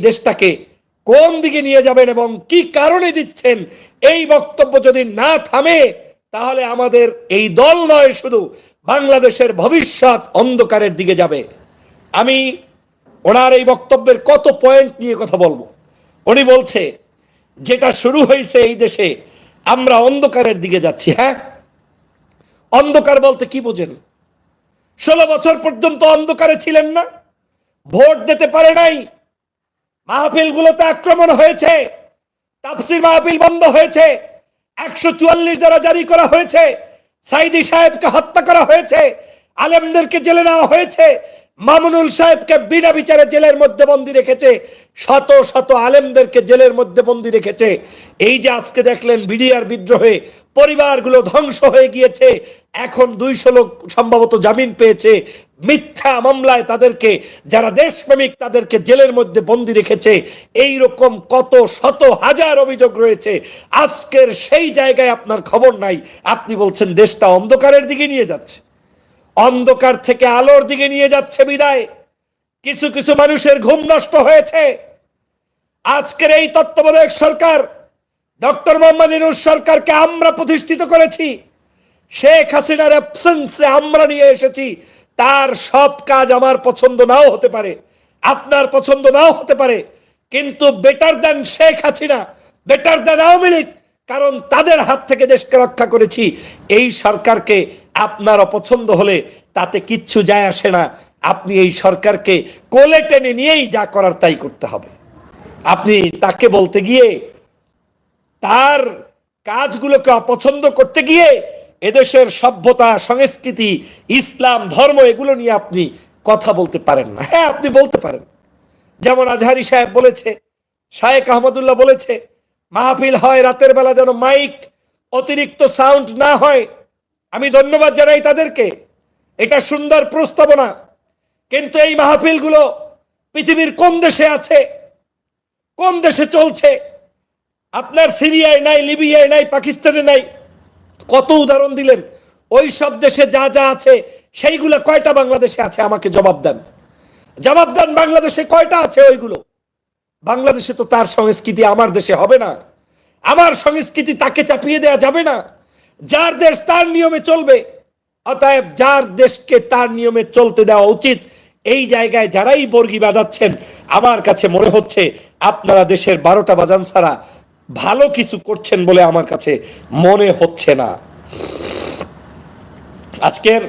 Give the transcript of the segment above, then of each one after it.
দেশটাকে কোন দিকে নিয়ে যাবেন এবং কি কারণে দিচ্ছেন, এই বক্তব্য যদি না থামে তাহলে আমাদের এই দল নয়, শুধু বাংলাদেশের ভবিষ্যৎ অন্ধকারের দিকে যাবে। আমি ওনার এই বক্তব্যের কত পয়েন্ট নিয়ে কথা বলবো। উনি বলছে যেটা শুরু হয়েছে এই দেশে, আমরা অন্ধকারের দিকে যাচ্ছি। হ্যাঁ, অন্ধকার বলতে কি বোঝেন? 16 বছর পর্যন্ত অন্ধকারে ছিলেন না, ভোট দিতে পারে নাই, মাহফিলগুলোতে আক্রমণ হয়েছে, তাফসীর মাহফিল বন্ধ হয়েছে, 144 ধারা জারি করা হয়েছে, সাইদি সাহেবকে হত্যা করা হয়েছে, আলেমদেরকে জেলে নেওয়া হয়েছে, মামুনুল সাহেবকে বিনা বিচারে জেলের মধ্যে বন্দী রেখেছে, শত শত আলেমদেরকে জেলের মধ্যে বন্দী রেখেছে। এই যে আজকে দেখলেন বিডিআর বিদ্রোহে পরিবারগুলো ধ্বংস হয়ে গিয়েছে, এখন 200 লোক সম্ভবত জামিন পেয়েছে, মিথ্যা মামলায় তাদেরকে, যারা দেশপ্রেমিক তাদেরকে জেলের মধ্যে বন্দী রেখেছে। এই রকম কত শত হাজার অভিযোগ রয়েছে। আজকের সেই জায়গায় আপনার খবর নাই, আপনি বলছেন দেশটা অন্ধকারের দিকে নিয়ে যাচ্ছে। অন্ধকার থেকে আলোর দিকে নিয়ে যাচ্ছে বিদায় কিছু কিছু মানুষের ঘুম নষ্ট হয়েছে। আজকের এই তত্ত্বাবধায়ক সরকার, ডক্টর মোহাম্মদ ইউনূস সরকারকে আমরা প্রতিষ্ঠিত করেছি, শেখ হাসিনার অ্যাবসেন্সে আমরা নিয়ে এসেছি। তার সব কাজ আমার পছন্দ নাও হতে পারে, আপনার পছন্দ নাও হতে পারে, কিন্তু better than Sheikh Hasina, better than Awami League, কারণ তাদের হাত থেকে দেশকে রক্ষা করেছি। এই সরকারকে আপনার অপছন্দ হলে তাতে কিচ্ছু যায় আসে না। আপনি এই সরকারকে কোলে টেনে নিয়েই যা করার তাই করতে হবে। আপনি তাকে বলতে গিয়ে, তার কাজগুলোকে অপছন্দ করতে গিয়ে এদেশের সভ্যতা, সংস্কৃতি, ইসলাম, ধর্ম এগুলো নিয়ে আপনি কথা বলতে পারেন না। হ্যাঁ, আপনি বলতে পারেন, যেমন আজহারি সাহেব বলেছে, শায়েখ আহমদুল্লাহ বলেছে, মাহফিল হয় রাতের বেলা যেন মাইক অতিরিক্ত সাউন্ড না হয়। আমি ধন্যবাদ জানাই তাদেরকে, এটা সুন্দর প্রস্তাবনা। কিন্তু এই মাহফিলগুলো পৃথিবীর কোন দেশে আছে, কোন দেশে চলছে? আপনার সিরিয়ায় নাই, লিবিয়ায় নাই, পাকিস্তানে নাই, কত উদাহরণ দিলেন। ওই সব দেশে যা যা আছে সেইগুলো কয়টা বাংলাদেশে আছে? আমাকে জবাব দেন, জবাব দেন, বাংলাদেশে কয়টা আছে ওইগুলো? বাংলাদেশে তো তার সংস্কৃতি আমার দেশে হবে না, আমার সংস্কৃতি তাকে চাপিয়ে দেওয়া যাবে না। যার দেশ তার নিয়মে চলবে, অতএব যার দেশকে তার নিয়মে চলতে দেওয়া উচিত। এই জায়গায় যারাই বর্গি বাজাচ্ছেন, আমার কাছে মনে হচ্ছে আপনারা দেশের 12টা বাজান ছাড়া ভালো কিছু করছেন বলে আমার কাছে মনে হচ্ছে না। আজকের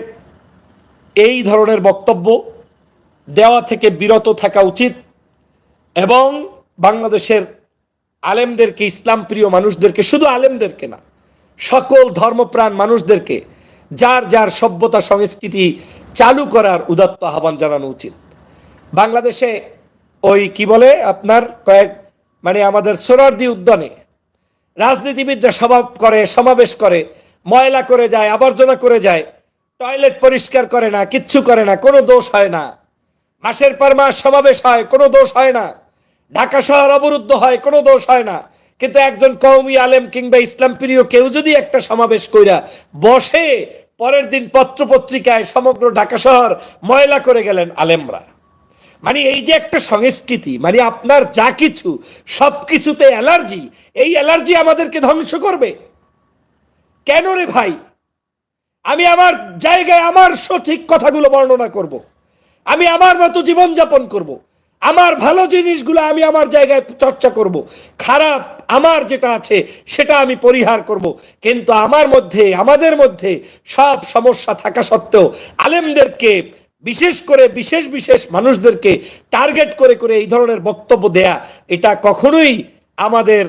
এই ধরনের বক্তব্য দেওয়া থেকে বিরত থাকা উচিত এবং বাংলাদেশের আলেমদেরকে, ইসলাম প্রিয় মানুষদেরকে, শুধু আলেমদেরকে না, সকল ধর্মপ্রাণ মানুষদেরকে যার যার সভ্যতা সংস্কৃতি চালু করার উদাত্ত আহ্বান জানানো উচিত। বাংলাদেশে ওই কি বলে আপনার আমাদের সোহরাওয়ার্দী উদ্যানে রাজনীতিবিদরা সমাবেশ করে, ময়লা করে যায়, আবর্জনা করে যায়, টয়লেট পরিষ্কার করে না, কিচ্ছু করে না, কোনো দোষ হয় না। মাসের পর মাস সমাবেশ হয়, কোনো দোষ হয় না। ঢাকা শহর অবরুদ্ধ হয়, কোনো দোষ হয় না। কিন্তু একজন কওমি আলেম কিংবা ইসলাম প্রিয় কেউ যদি একটা সমাবেশ কইরা বসে, পরের দিন পত্র পত্রিকায় সমগ্র ঢাকা শহর ময়লা করে গেলেন আলেমরা। এই যে একটা সংস্কৃতি, আপনার যা কিছু সবকিছুতে অ্যালার্জি, এই অ্যালার্জি আমাদেরকে ধ্বংস করবে কেন রে ভাই? আমি আমার জায়গায় আমার সঠিক কথাগুলো বর্ণনা করব, আমি আমার মতো জীবনযাপন করব, আমার ভালো জিনিসগুলো আমি আমার জায়গায় চর্চা করব, খারাপ আমার যেটা আছে সেটা আমি পরিহার করব। কিন্তু আমার মধ্যে, আমাদের মধ্যে সব সমস্যা থাকা সত্ত্বেও আলেমদেরকে, বিশেষ করে বিশেষ বিশেষ মানুষদেরকে টার্গেট করে করে এই ধরনের বক্তব্য দেয়া, এটা কখনোই আমাদের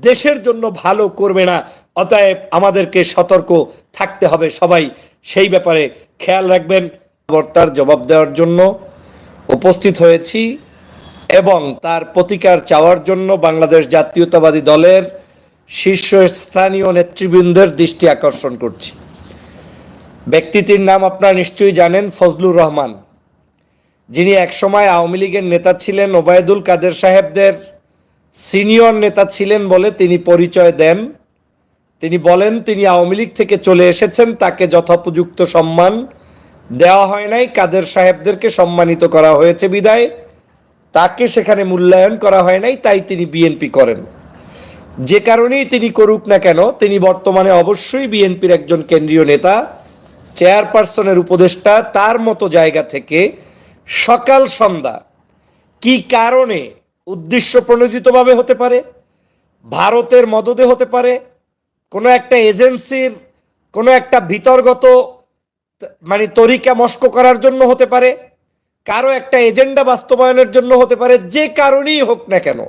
দেশের জন্য ভালো করবে না। অতএব আমাদেরকে সতর্ক থাকতে হবে সবাই, সেই ব্যাপারে খেয়াল রাখবেন। তার জবাব দেওয়ার জন্য উপস্থিত হয়েছি এবং তার প্রতিকার চাওয়ার জন্য বাংলাদেশ জাতীয়তাবাদী দলের শীর্ষস্থানীয় নেতৃবৃন্দের দৃষ্টি আকর্ষণ করছি। ব্যক্তিটির নাম আপনারা নিশ্চয়ই জানেন, ফজলুর রহমান, যিনি একসময় আওয়ামী লীগের নেতা ছিলেন, ওবায়দুল কাদের সাহেবদের সিনিয়র নেতা ছিলেন বলে তিনি পরিচয় দেন। তিনি বলেন তিনি আওয়ামী লীগ থেকে চলে এসেছেন, তাকে যথোপযুক্ত সম্মান দেওয়া হয় নাই, কাদের সাহেবদেরকে সম্মানিত করা হয়েছে বিদায় তাকে সেখানে মূল্যায়ন করা হয় নাই, তাই তিনি বিএনপি করেন। যে কারণেই তিনি করুক না কেন, তিনি বর্তমানে অবশ্যই বিএনপির একজন কেন্দ্রীয় নেতা, চেয়ারপারসনের উপদেষ্টা। তার মতো জায়গা থেকে সকাল সন্ধ্যা কি কারণে, উদ্দেশ্য প্রণোদিতভাবে হতে পারে, ভারতের মদদে হতে পারে, কোনো একটা এজেন্সির কোনো একটা বিতর্গত তরিকা মস্ক করার জন্য হতে পারে, কারো একটা এজেন্ডা বাস্তবায়নের জন্য হতে পারে, যে কারণেই হোক না কেন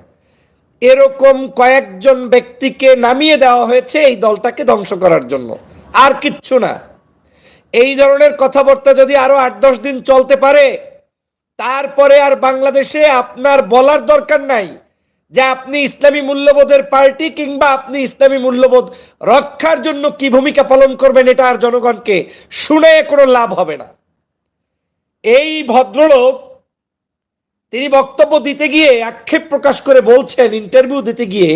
এরকম কয়েকজন ব্যক্তিকে নামিয়ে দেওয়া হয়েছে এই দলটাকে ধ্বংস করার জন্য, আর কিচ্ছু না। এই ধরনের কথাবার্তা যদি আরো 8-10 দিন চলতে পারে, তারপরে আর বাংলাদেশে আপনার বলার দরকার নাই যে আপনি ইসলামী মূল্যবোধের পার্টি কিংবা আপনি ইসলামী মূল্যবোধ রক্ষার জন্য কি ভূমিকা পালন করবেন, এটা আর জনগণকে শুনে কোনো লাভ হবে না। এই ভদ্রলোক তিনি বক্তব্য দিতে গিয়ে আক্ষেপ প্রকাশ করে বলছেন, ইন্টারভিউ দিতে গিয়ে,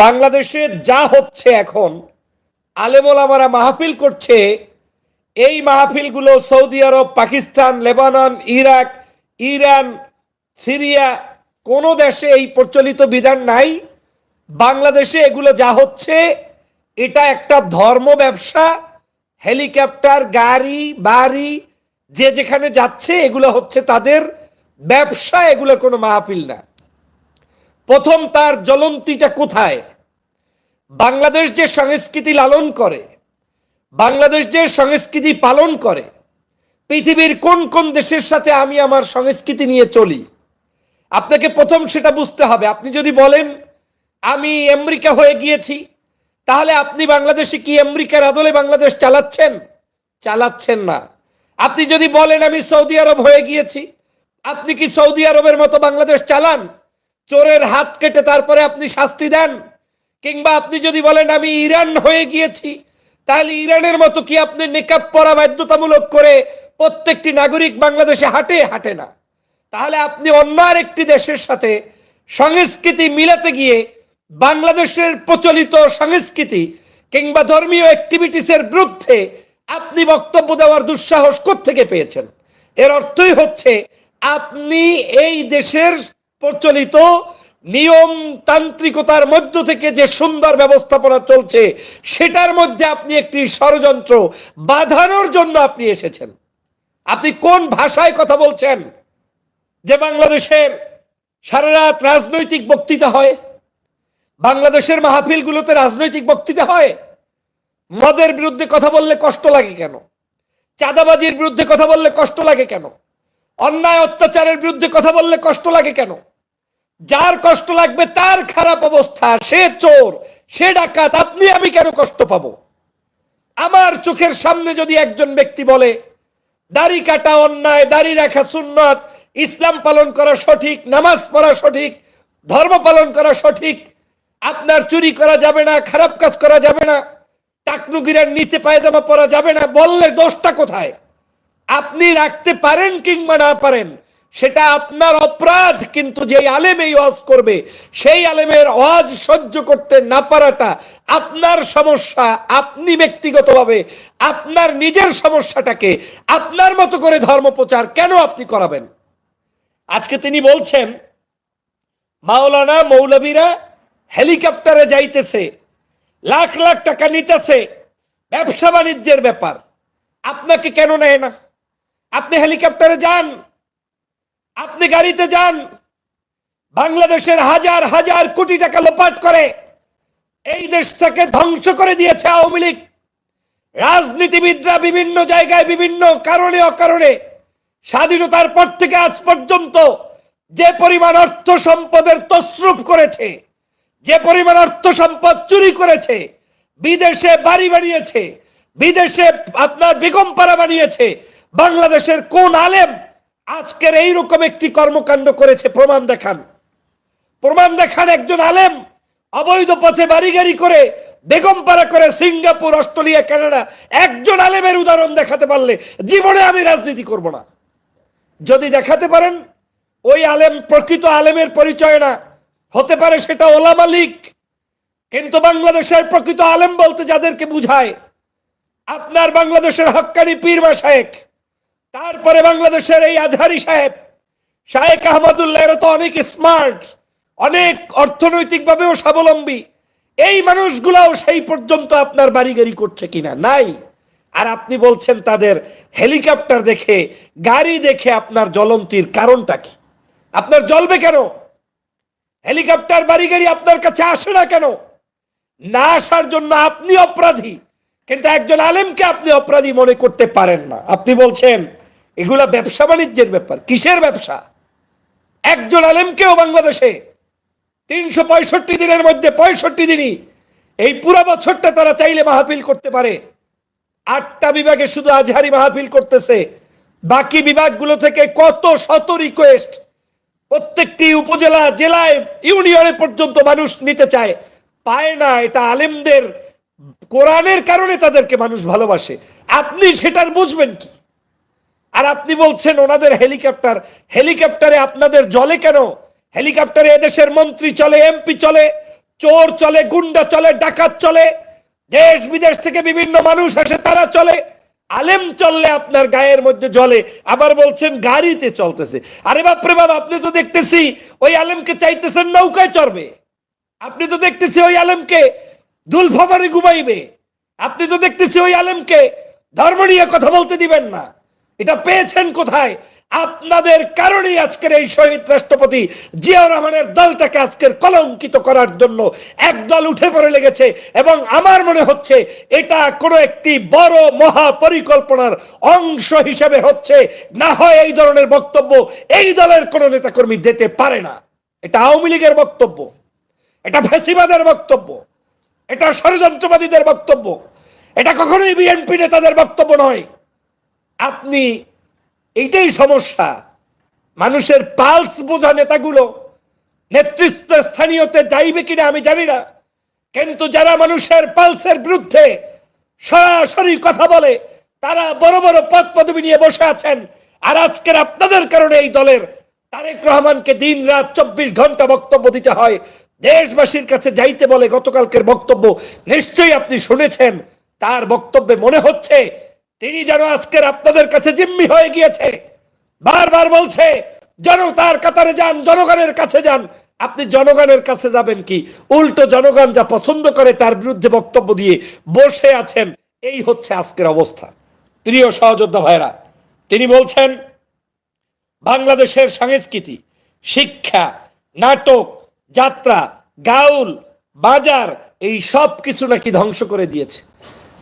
বাংলাদেশে যা হচ্ছে এখন, আলেম ওলামারা মাহফিল করছে, এই মাহফিলগুলো সৌদি আরব, Pakistan, Lebanon, Iraq, Iran, Syria, কোনো দেশে এই প্রচলিত বিধান নাই। বাংলাদেশে এগুলো যা হচ্ছে এটা একটা ধর্ম ব্যবসা, হেলিকপ্টার, গাড়ি, বাড়ি, যে যেখানে যাচ্ছে এগুলো হচ্ছে তাদের ব্যবসা, এগুলো কোনো মাহফিল না। প্রথম তার জ্বলন্তিটা কোথায়? বাংলাদেশ যে সংস্কৃতি লালন করে, বাংলাদেশ যে সংস্কৃতি পালন করে, পৃথিবীর কোন কোন দেশের সাথে আমি আমার সংস্কৃতি নিয়ে চলি, আপনাকে প্রথম সেটা বুঝতে হবে। আপনি যদি বলেন আমি আমেরিকা হয়ে গিয়েছি, তাহলে আপনি বাংলাদেশে কি আমেরিকার আদলে বাংলাদেশ চালাচ্ছেন? চালাচ্ছেন না। আপনি যদি বলেন আমি সৌদি আরব হয়ে গিয়েছি, আপনি কি সৌদি আরবের মতো বাংলাদেশ চালান? চোরের হাত কেটে তারপরে আপনি শাস্তি দেন? কিংবা আপনি যদি বলেন আমি ইরান হয়ে গিয়েছি, তাহলে ইরানের মতো কি আপনি নিকাব পরা বাধ্যতামূলক করে প্রত্যেকটি নাগরিক বাংলাদেশে হাঁটে? হাঁটে না। তাহলে আপনি অন্য আরেকটি দেশের সাথে সংস্কৃতি মিলাতে গিয়ে বাংলাদেশের প্রচলিত সংস্কৃতি কিংবা ধর্মীয় অ্যাক্টিভিটিসের বিরুদ্ধে আপনি বক্তব্য দেওয়ার দুঃসাহস কোত্থেকে পেয়েছেন? এর অর্থই হচ্ছে আপনি এই দেশের প্রচলিত নিয়মতান্ত্রিকতার মধ্য থেকে যে সুন্দর ব্যবস্থাপনা চলছে সেটার মধ্যে আপনি একটি ষড়যন্ত্র বাঁধানোর জন্য আপনি এসেছেন। আপনি কোন ভাষায় কথা বলছেন? যে বাংলাদেশের সারা রাত রাজনৈতিক বক্তৃতা হয়, বাংলাদেশের মাহফিলগুলোতে রাজনৈতিক বক্তৃতা হয়। মদের বিরুদ্ধে কথা বললে কষ্ট লাগে কেন? চাঁদাবাজির বিরুদ্ধে কথা বললে কষ্ট লাগে কেন? অন্যায় অত্যাচারের বিরুদ্ধে কথা বললে কষ্ট লাগে কেন? যার কষ্ট লাগবে তার খারাপ অবস্থা, সে চোর, সে ডাকাত, আপনি আমি কেন কষ্ট পাবো? আমার চোখের সামনে যদি একজন ব্যক্তি বলে দাড়ি কাটা অন্যায়, দাড়ি রাখা সুন্নত, ইসলাম পালন করা সঠিক, নামাজ পড়া সঠিক, ধর্ম পালন করা সঠিক, আপনার চুরি করা যাবে না, খারাপ কাজ করা যাবে না, টাকনুগিরার নিচে পায়জামা পরা যাবে না, বললে দোষটা কোথায়? আপনি রাখতে পারেন কিংবা না পারেন সেটা আপনার অপরাধ, কিন্তু যেই আলেম এই ওয়াজ করবে সেই আলেমের ওয়াজ সহ্য করতে না পারাটা আপনার সমস্যা। আপনি ব্যক্তিগতভাবে আপনার নিজের সমস্যাটাকে আপনার মতো করে ধর্মপ্রচার কেন আপনি করাবেন? আজকে তিনি বলছেন মাওলানা মৌলবীরা হেলিকপ্টারে যাইতেছে, লাখ লাখ টাকা নিতেছে, ব্যবসা বাণিজ্যের ব্যাপার। আপনাকে কেন নেয় না? আপনি হেলিকপ্টারে যান, আপনি গাড়িতে যান। বাংলাদেশের হাজার হাজার কোটি টাকা লোপাট করে এই দেশটাকে ধ্বংস করে দিয়েছে আওয়ামী লীগ। রাজনীতিবিদরা বিভিন্ন জায়গায় বিভিন্ন কারণে অকারণে স্বাধীনতার পর থেকে আজ পর্যন্ত যে পরিমাণ অর্থ সম্পদের তছরূপ করেছে, যে পরিমাণ অর্থ সম্পদ চুরি করেছে, বিদেশে বাড়ি বানিয়েছে, বিদেশে আপনার বেগমপাড়া বানিয়েছে, বাংলাদেশের কোন আলেম আজকের এইরকম একটি কর্মকাণ্ড করেছে? প্রমাণ দেখান, প্রমাণ দেখান। একজন আলেম অবৈধ পথে বাড়ি গাড়ি করে বেগমপাড়া করে সিঙ্গাপুর, অস্ট্রেলিয়া, কানাডা, একজন আলেমের উদাহরণ দেখাতে পারলে জীবনে আমি রাজনীতি করব না। যদি দেখাতে পারেন ওই আলেম প্রকৃত আলেমের পরিচয় না, হতে পারে সেটা ওলামা লীগ, কিন্তু বাংলাদেশের প্রকৃত আলেম বলতে যাদেরকে বুঝায় আপনার বাংলাদেশের হক্কানি পীর মাশায়েখ, তারপরে বাংলাদেশের এই আজহারি সাহেব, শায়েখ আহমদুল্লাহ এরা তো অনেক স্মার্ট, অনেক অর্থনৈতিকভাবেও স্বাবলম্বী। এই মানুষগুলাও সেই পর্যন্ত আপনার বাড়ি গাড়ি করছে কিনা? নাই। আর আপনি বলছেন তাদের হেলিকপ্টার দেখে, গাড়ি দেখে আপনার জ্বলন্তির কারণটা কি? আপনার জ্বলবে কেন? হেলিকপ্টার বাড়ি গাড়ি আপনার কাছে আসে না কেন? না আসার জন্য আপনি অপরাধী, কিন্তু একজন আলেমকে আপনি অপরাধী মনে করতে পারেন না। আপনি বলছেন এগুলা ব্যবসা বাণিজ্যের ব্যাপার। কিসের ব্যবসা? একজন আলেমকেও বাংলাদেশে 365 দিনের মধ্যে 65 দিনই, এই পুরো বছরটা তারা চাইলে মাহফিল করতে পারে। 8টা বিভাগে শুধু আজহারি মাহফিল করতেছে, বাকি বিভাগগুলো থেকে কত শত রিকোয়েস্ট, প্রত্যেকটি উপজেলা, জেলায়, ইউনিয়নে পর্যন্ত মানুষ নিতে চায়, পায় না। এটা আলেমদের কোরআনের কারণে তাদেরকে মানুষ ভালোবাসে। আপনি সেটার বুঝবেন কি? আর আপনি বলছেন ওনাদের হেলিকপ্টার, হেলিকপ্টারে আপনাদের জলে কেন? হেলিকপ্টারে এদেশের মন্ত্রী চলে, এমপি চলে, চোর চলে, গুন্ডা চলে, ডাকাত চলে, দেশ বিদেশ থেকে বিভিন্ন মানুষ আসে, তারা চলে। আলেম চললে আপনার গায়ের মধ্যে জ্বলে, আবার বলছেন গাড়িতে চলতেছে। আরে বাপরে বাপ, আপনি তো দেখতেছি ওই আলেমকে চাইতেছেন নৌকায় চড়বে। আপনি তো দেখতেছি ওই আলেমকে দুলফামারে ঘুমাইবে। আপনি তো দেখতেছি ওই আলেমকে ধর্ম নিয়ে কথা বলতে দিবেন না। এটা পেয়েছেন কোথায়? আপনাদের কারণেই আজকের এই শহীদ রাষ্ট্রপতি জিয়াউর রহমানের দলটাকে আজকের কলঙ্কিত করার জন্য একদল উঠে পড়ে লেগেছে। এবং আমার মনে হচ্ছে এটা কোনো একটি বড় মহা পরিকল্পনার অংশ হিসেবে হচ্ছে। না হয় এই ধরনের বক্তব্য এই দলের কোনো নেতাকর্মী দিতে পারে না। এটা আওয়ামী লীগের বক্তব্য, এটা ফ্যাসিবাদের বক্তব্য, এটা ষড়যন্ত্রবাদীদের বক্তব্য, এটা কখনোই বিএনপি নেতাদের বক্তব্য নয়। আপনি, এইটাই সমস্যা, মানুষের পালস বোঝা নেতাগুলো নেতৃত্ব স্থানীয়তে যাইবে কিনা আমি জানি না, কিন্তু যারা মানুষের পালসের বিরুদ্ধে সরাসরি কথা বলে তারা বড় বড় পদ পদবি নিয়ে বসে আছেন। আর আজকের আপনাদের কারণে এই দলের তারেক রহমানকে দিন রাত 24 ঘন্টা বক্তব্য দিতে হয়, দেশবাসীর কাছে যাইতে বলে। গতকালকের বক্তব্য নিশ্চয়ই আপনি শুনেছেন। তার বক্তব্যে মনে হচ্ছে তিনি যেন আজকের আপনাদের কাছে জিম্মি হয়ে গিয়েছে। বারবার বলছে জনতার কাতারে যান, জনগণের কাছে যান। আপনি জনগণের কাছে যাবেন কি? উল্টো জনগণ যা পছন্দ করে তার বিরুদ্ধে বক্তব্য দিয়ে বসে আছেন। এই হচ্ছে আজকের অবস্থা। প্রিয় সহযোদ্ধা ভাইরা, তিনি বলছেন বাংলাদেশের সংস্কৃতি, শিক্ষা, নাটক, যাত্রা, গাউল, বাজার, এই সব কিছু নাকি ধ্বংস করে দিয়েছে।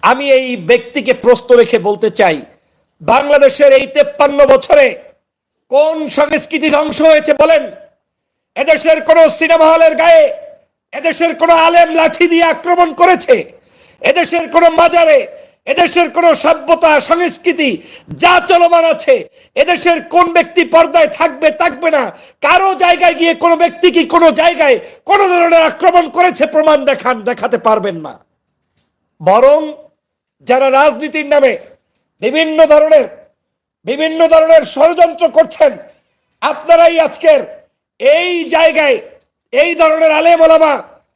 আমি এই ব্যক্তিকে প্রশ্ন রেখে বলতে চাই, বাংলাদেশের এই 53 বছরে কোন সংস্কৃতি ধ্বংস হয়েছে বলেন? এদেশের কোন সিনেমা হলের গায়ে এদেশের কোন আলেম লাঠি দিয়ে আক্রমণ করেছে? এদেশের কোন মাজারে এদেশের কোন সভ্যতা সংস্কৃতি যা চলমান আছে, এদেশের কোন ব্যক্তি পর্দায় থাকবে থাকবে না, কারো জায়গায় গিয়ে কোন ব্যক্তি কি কোন জায়গায় কোন ধরনের আক্রমণ করেছে? প্রমাণ দেখান, দেখাতে পারবেন না। বরং যারা রাজনীতির নামে বিভিন্ন ধরনের ষড়যন্ত্র করছেন, আপনারাই আজকের এই জায়গায় এই ধরনের আলেম ওলামা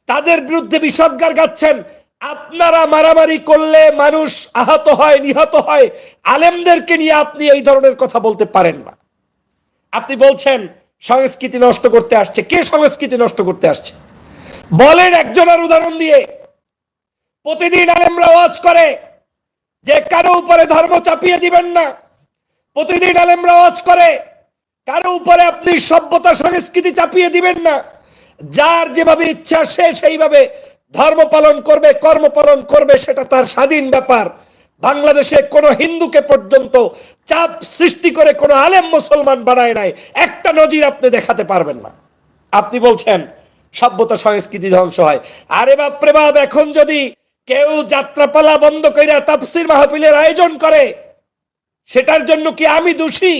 তাদের বিরুদ্ধে বিষোদ্গার গাচ্ছেন। আপনারা মারামারি করলে মানুষ আহত হয়, নিহত হয়, আলেমদেরকে নিয়ে আপনি এই ধরনের কথা বলতে পারেন না। আপনি বলছেন সংস্কৃতি নষ্ট করতে আসছে। কে সংস্কৃতি নষ্ট করতে আসছে বলেন একজনের উদাহরণ দিয়ে। প্রতিদিন আলেমরা ওয়াজ করে যে কারো উপরে ধর্ম চাপিয়ে দিবেন না। প্রতিদিন আলেমরা ওয়াজ করে কারো উপরে আপনি সভ্যতা সংস্কৃতি চাপিয়ে দিবেন না। যার যেভাবে ইচ্ছা সে সেইভাবে ধর্ম পালন করবে, কর্ম পালন করবে, সেটা তার স্বাধীন ব্যাপার। বাংলাদেশে কোনো হিন্দুকে পর্যন্ত চাপ সৃষ্টি করে কোনো আলেম মুসলমান বানায় নাই, একটা নজির আপনি দেখাতে পারবেন না। আপনি বলছেন সভ্যতা সংস্কৃতি ধ্বংস হয়। আরে বাপরে বাপ, এখন যদি কেউ যাত্রাপালা বন্ধ কইরা তাফসীর মাহফিলের আয়োজন করে, সেটার জন্য কি আমি দোষী?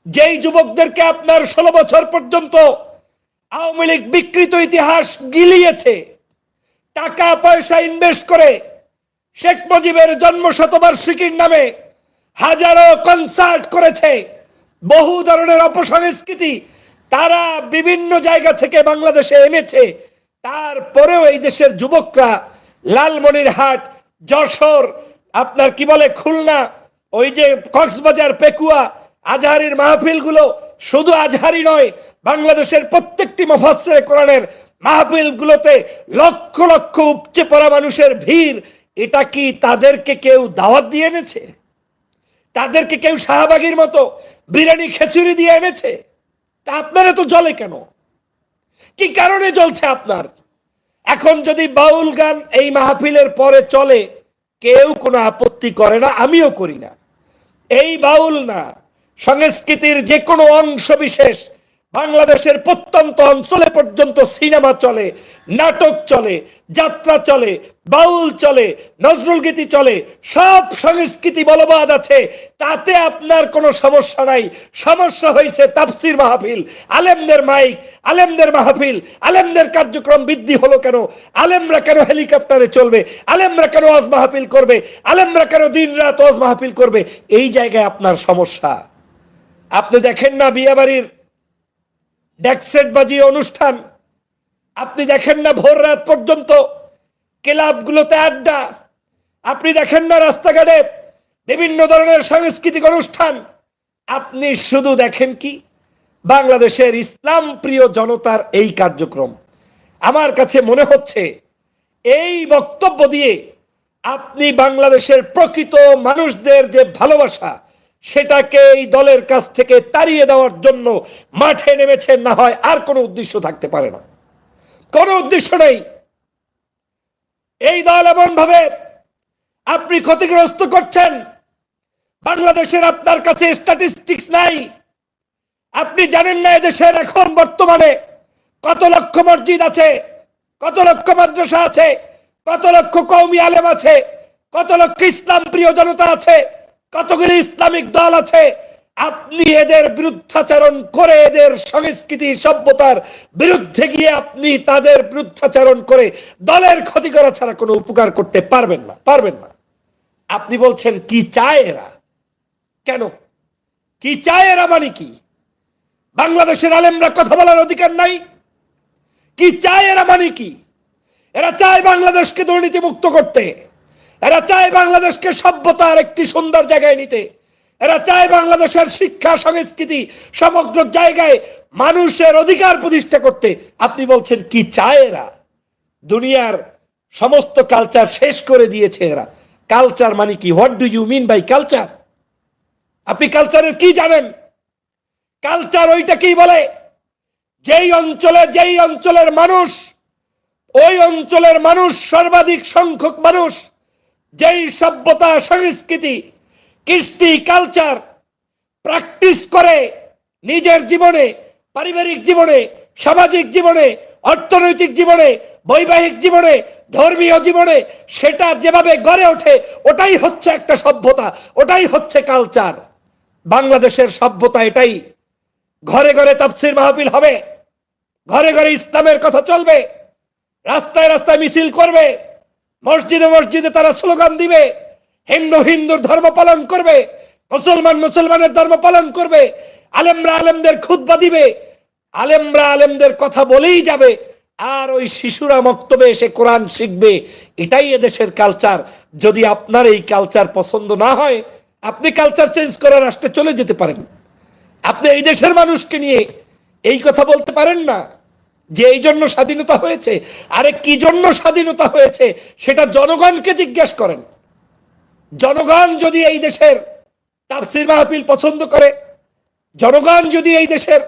যেই যুবকদেরকে আপনার 16 বছর পর্যন্ত আওয়ামী লীগ বিকৃত ইতিহাস গিলিয়েছে, টাকা পয়সা ইনভেস্ট করে শেখ মুজিবের জন্ম শতবার্ষিকীর নামে হাজারো কনসার্ট করেছে, বহু ধরনের অপসংস্কৃতি তারা বিভিন্ন জায়গা থেকে বাংলাদেশে এনেছে, তারপরেও এই দেশের যুবকরা লালমনিরহাট, যশোর, আপনার কি বলে খুলনা, ওই যে কক্সবাজার, পেকুয়া, আজহারির মাহফিলগুলো শুধু আজহারি নয়, বাংলাদেশের প্রত্যেকটি মুফাসসিরে কোরআনের মাহফিলগুলোতে লক্ষ লক্ষ উপচে পড়া মানুষের ভিড়। এটা কি তাদেরকে কেউ দাওয়াত দিয়ে এনেছে? তাদেরকে কেউ শাহবাগীর মতো বিরিয়ানি খিচুড়ি দিয়ে এনেছে? তা আপনারা তো জ্বলে কেন? কি কারণে জ্বলছে আপনার? এখন যদি বাউল গান এই মাহফিলের পরে চলে, কেউ কোনো আপত্তি করে না, আমিও করি না। এই বাউল না, সংস্কৃতির যে কোনো অংশ বিশেষ বাংলাদেশের প্রত্যন্ত অঞ্চলে পর্যন্ত সিনেমা চলে, নাটক চলে, যাত্রা চলে, বাউল চলে, নজরুল গীতি চলে, সব সংস্কৃতি বলবাদ আছে, তাতে আপনার কোনো সমস্যা নাই। সমস্যা হয়েছে তাফসির মাহফিল, আলেমদের মাইক, আলেমদের মাহফিল, আলেমদের কার্যক্রম বৃদ্ধি হলো কেন? আলেমরা কেন হেলিকপ্টারে চলবে? আলেমরা কেন ওয়াজ মাহফিল করবে? আলেমরা কেন দিন রাত ওয়াজ মাহফিল করবে? এই জায়গায় আপনার সমস্যা। আপনি দেখেন না বিয়েবাড়ির ডেকসেট বাজিয়ে অনুষ্ঠান, আপনি দেখেন না ভোর রাত পর্যন্ত ক্লাবগুলোতে আড্ডা, আপনি দেখেন না রাস্তাঘাটে বিভিন্ন ধরনের সাংস্কৃতিক অনুষ্ঠান। আপনি শুধু দেখেন কি বাংলাদেশের ইসলাম প্রিয় জনতার এই কার্যক্রম। আমার কাছে মনে হচ্ছে এই বক্তব্য দিয়ে আপনি বাংলাদেশের প্রকৃত মানুষদের যে ভালোবাসা, সেটাকে এই দলের কাছ থেকে তাড়িয়ে দেওয়ার জন্য মাঠে নেমেছেন, না হয় আর কোনো উদ্দেশ্য থাকতে পারে না। কোনো উদ্দেশ্য নেই। এই দল এমন ভাবে আপনি ক্ষতিগ্রস্ত করছেন, বাংলাদেশের আপনার কাছে স্ট্যাটিস্টিক্স নাই। আপনি জানেন না এদেশের এখন বর্তমানে কত লক্ষ মসজিদ আছে, কত লক্ষ মাদ্রাসা আছে, কত লক্ষ কওমি আলেম আছে, কত লক্ষ ইসলাম প্রিয় জনতা আছে, কতগুলি ইসলামিক দল আছে। আপনি এদের বিরুদ্ধাচরণ করে, এদের সংস্কৃতি সভ্যতার বিরুদ্ধে গিয়ে আপনি তাদের বিরুদ্ধাচরণ করে দলের ক্ষতি করা ছাড়া কোনো উপকার করতে পারবেন না, পারবেন না। আপনি বলছেন কি চায় এরা? কেন কি চায় এরা? মানে কি বাংলাদেশের আলেমরা কথা বলার অধিকার নাই? কি চায় এরা? মানে কি এরা চায় বাংলাদেশকে দুর্নীতি মুক্ত করতে, এরা চায় বাংলাদেশকে সভ্যতার একটি সুন্দর জায়গায় নিতে, এরা চায় বাংলাদেশের শিক্ষা সংস্কৃতি সমগ্র জায়গায় মানুষের অধিকার প্রতিষ্ঠা করতে। আপনি বলছেন কি চায় এরা? দুনিয়ার সমস্ত কালচার শেষ করে দিয়েছে এরা। কালচার মানে কি? What do you mean by culture? আপনি কালচারের কি জানেন? কালচার ওইটা কি বলে? যেই অঞ্চলের মানুষ, ওই অঞ্চলের মানুষ, সর্বাধিক সংখ্যক মানুষ যেই সভ্যতা সংস্কৃতি কৃষ্টি কালচার প্র্যাকটিস করে নিজের জীবনে, পারিবারিক জীবনে, সামাজিক জীবনে, অর্থনৈতিক জীবনে, বৈবাহিক জীবনে, ধর্মীয় জীবনে, সেটা যেভাবে গড়ে ওঠে, ওটাই হচ্ছে একটা সভ্যতা, ওটাই হচ্ছে কালচার। বাংলাদেশের সভ্যতা এটাই। ঘরে ঘরে তাফসীর মাহফিল হবে, ঘরে ঘরে ইসলামের কথা চলবে, রাস্তায় রাস্তায় মিছিল করবে, মসজিদে মসজিদে তারা স্লোগান দিবে, হিন্দু হিন্দুর ধর্ম পালন করবে, মুসলমান মুসলমানের ধর্ম পালন করবে, আলেমরা আলেমদের খুতবা দিবে, আলেমরা আলেমদের কথা বলেই যাবে, আর ওই শিশুরা মক্তবে এসে কোরআন শিখবে। এটাই এদেশের কালচার। যদি আপনার এই কালচার পছন্দ না হয়, আপনি কালচার চেঞ্জ করে রাষ্ট্রে চলে যেতে পারেন। আপনি এই দেশের মানুষকে নিয়ে এই কথা বলতে পারেন না যে এই জন্য স্বাধীনতা হয়েছে। আরে কি জন্য স্বাধীনতা হয়েছে সেটা জনগণকে জিজ্ঞেস করেন। জনগণ যদি এই দেশের তাফসীর মাহফিল পছন্দ করে, জনগণ যদি এই দেশের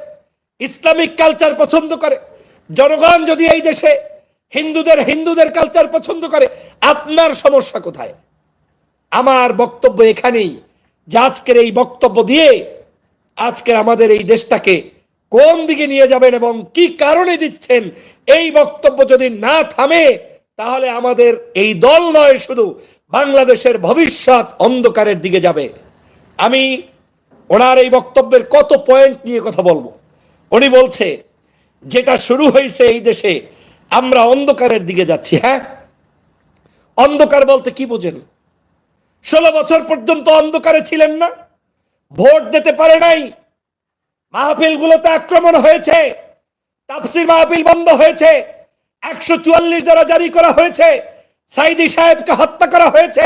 ইসলামিক কালচার পছন্দ করে, জনগণ যদি এই দেশে হিন্দুদের কালচার পছন্দ করে, আপনার সমস্যা কোথায়? আমার বক্তব্য এখানেই যে আজকের এই বক্তব্য দিয়ে আজকের আমাদের এই দেশটাকে কোন দিকে নিয়ে যাবেন এবং কি কারণে দিচ্ছেন, এই বক্তব্য যদি না থামে, তাহলে আমাদের এই দল নয়, শুধু বাংলাদেশের ভবিষ্যৎ অন্ধকারের দিকে যাবে। আমি ওনার এই বক্তব্যের কত পয়েন্ট নিয়ে কথা বলবো। উনি বলছে যেটা শুরু হয়েছে এই দেশে, আমরা অন্ধকারের দিকে যাচ্ছি। হ্যাঁ, অন্ধকার বলতে কি বোঝেন? 16 বছর পর্যন্ত অন্ধকারে ছিলেন না, ভোট দিতে পারে নাই, মাহফিলগুলোতে আক্রমণ হয়েছে, তাফসীর মাহফিল বন্ধ হয়েছে, 144 ধারা জারি করা হয়েছে, সাইদি সাহেবকে হত্যা করা হয়েছে,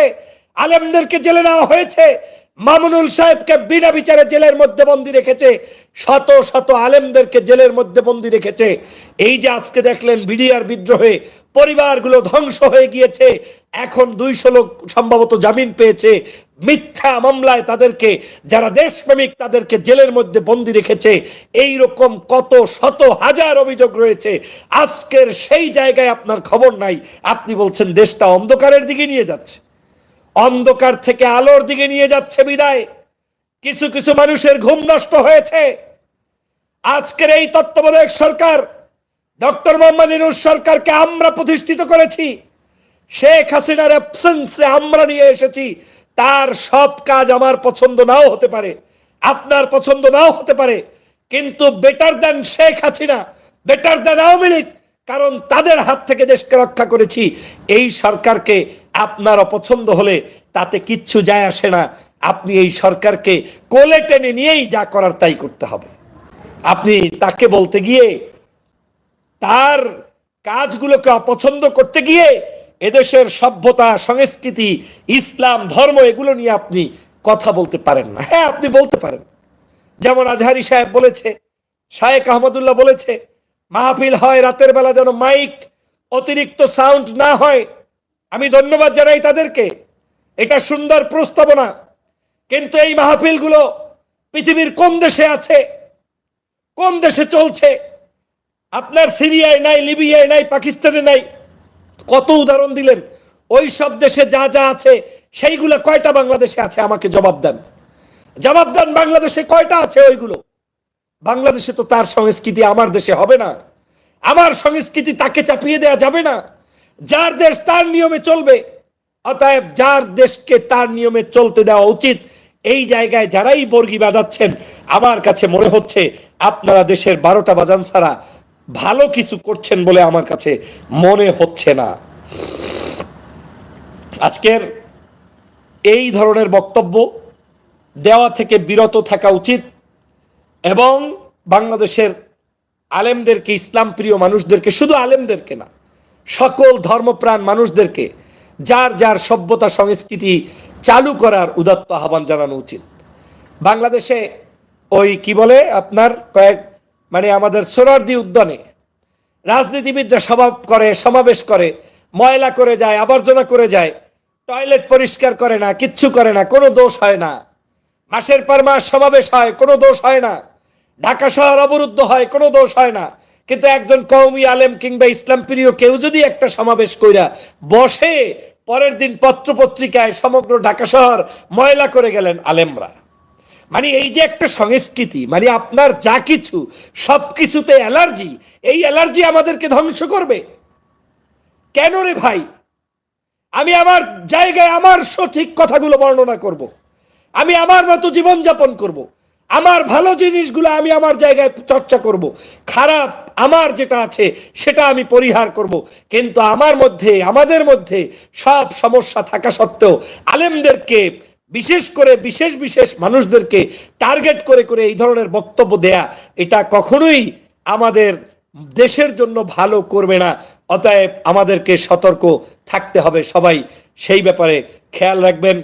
আলেমদেরকে জেলে নেওয়া হয়েছে, মামুনুল সাহেবকে বিনা বিচারে জেলের মধ্যে বন্দী রেখেছে, শত শত আলেমদেরকে জেলের মধ্যে বন্দী রেখেছে। এই যে আজকে দেখলেন বিডিআর বিদ্রোহে পরিবারগুলো ধ্বংস হয়ে গিয়েছে, এখন 200 লোক সম্ভবত জামিন পেয়েছে। মিথ্যা মামলায় তাদেরকে, যারা দেশপ্রেমিক তাদেরকে জেলের মধ্যে বন্দী রেখেছে। এই রকম কত শত হাজার অভিযোগ রয়েছে। আজকের সেই জায়গায় আপনার খবর নাই, আপনি বলছেন দেশটা অন্ধকারের দিকে নিয়ে যাচ্ছে। অন্ধকার থেকে আলোর দিকে নিয়ে যাচ্ছে বিদায় কিছু কিছু মানুষের ঘুম নষ্ট হয়েছে। আজকের এই তত্ত্বাবধায়ক সরকার, ডক্টর মোহাম্মদ ইউনূস সরকারকে আমরা প্রতিষ্ঠিত করেছি। শেখ হাসিনার অ্যাবসেন্সে আমরা নিয়ে এসেছি। তার সব কাজ আমার পছন্দ নাও হতে পারে, আপনার পছন্দ নাও হতে পারে, কিন্তু better than Sheikh Hasina, better than Awami League, কারণ তাদের হাত থেকে দেশকে রক্ষা করেছি। এই সরকারকে আপনার অপছন্দ হলে তাতে কিচ্ছু যায় আসে না। আপনি এই সরকারকে কোলে টেনে নিয়েই যা করার তাই করতে হবে। আপনি তাকে বলতে গিয়ে, তার কাজগুলোকে অপছন্দ করতে গিয়ে এদেশের সভ্যতা, সংস্কৃতি, ইসলাম, ধর্ম এগুলো নিয়ে আপনি কথা বলতে পারেন না। হ্যাঁ, আপনি বলতে পারেন, যেমন আজহারি সাহেব বলেছে, শায়েখ আহমদুল্লাহ বলেছে, মাহফিল হয় রাতের বেলা যেন মাইক অতিরিক্ত সাউন্ড না হয়। আমি ধন্যবাদ জানাই তাদেরকে, এটা সুন্দর প্রস্তাবনা। কিন্তু এই মাহফিলগুলো পৃথিবীর কোন দেশে আছে, কোন দেশে চলছে? আপনার সিরিয়ায় নাই, লিবিয়ায় নাই, পাকিস্তানে নাই। কত উদাহরণ দিলেন। ওই সব দেশে যা যা আছে সেইগুলো কয়টা বাংলাদেশে আছে? আমাকে জবাব দেন, জবাব দেন। বাংলাদেশে কয়টা আছে ওইগুলো? বাংলাদেশে তো তার সংস্কৃতি আমার দেশে হবে না, আমার সংস্কৃতি তাকে চাপিয়ে দেওয়া যাবে না। যার দেশ তার নিয়মে চলবে, অতএব যার দেশকে তার নিয়মে চলতে দেওয়া উচিত। এই জায়গায় যারাই বর্গি বাজাচ্ছেন, আমার কাছে মনে হচ্ছে আপনারা দেশের 12টা বাজান ছাড়া ভালো কিছু করছেন বলে আমার কাছে মনে হচ্ছে না। আজকের এই ধরনের বক্তব্য দেওয়া থেকে বিরত থাকা উচিত এবং বাংলাদেশের আলেমদেরকে, ইসলাম প্রিয় মানুষদেরকে, শুধু আলেমদেরকে না, সকল ধর্মপ্রাণ মানুষদেরকে যার যার সভ্যতা সংস্কৃতি চালু করার উদাত্ত আহ্বান জানানো উচিত। বাংলাদেশে ওই কি বলে আপনার আমাদের সোহরাওয়ার্দী উদ্যানে রাজনীতিবিদরা সমাবেশ করে, ময়লা করে যায়, আবর্জনা করে যায়, টয়লেট পরিষ্কার করে না, কিচ্ছু করে না, কোনো দোষ হয় না। মাসের পর মাস সমাবেশ হয়, কোনো দোষ হয় না। ঢাকা শহর অবরুদ্ধ হয়, কোনো দোষ হয় না। কিন্তু একজন কওমি আলেম কিংবা ইসলাম প্রিয় কেউ যদি একটা সমাবেশ কইরা বসে, পরের দিন পত্রপত্রিকায় সমগ্র ঢাকা শহর ময়লা করে গেলেন আলেমরা। এই যে একটা সংস্কৃতি, আপনার যা কিছু সব কিছুতে অ্যালার্জি, এই অ্যালার্জি আমাদেরকে ধ্বংস করবে কেন রে ভাই? আমি আমার জায়গায় আমার সঠিক কথাগুলো বর্ণনা করব, আমি আমার মতো জীবনযাপন করব, আমার ভালো জিনিসগুলো আমি আমার জায়গায় চর্চা করব, খারাপ আমার যেটা আছে সেটা আমি পরিহার করব। কিন্তু আমার মধ্যে, আমাদের মধ্যে সব সমস্যা থাকা সত্ত্বেও আলেমদেরকে, বিশেষ করে বিশেষ বিশেষ মানুষদেরকে টার্গেট করে করে এই ধরনের বক্তব্য দেয়া, এটা কখনোই আমাদের দেশের জন্য ভালো করবে না। অতএব আমাদেরকে সতর্ক থাকতে হবে। সবাই সেই ব্যাপারে খেয়াল রাখবেন।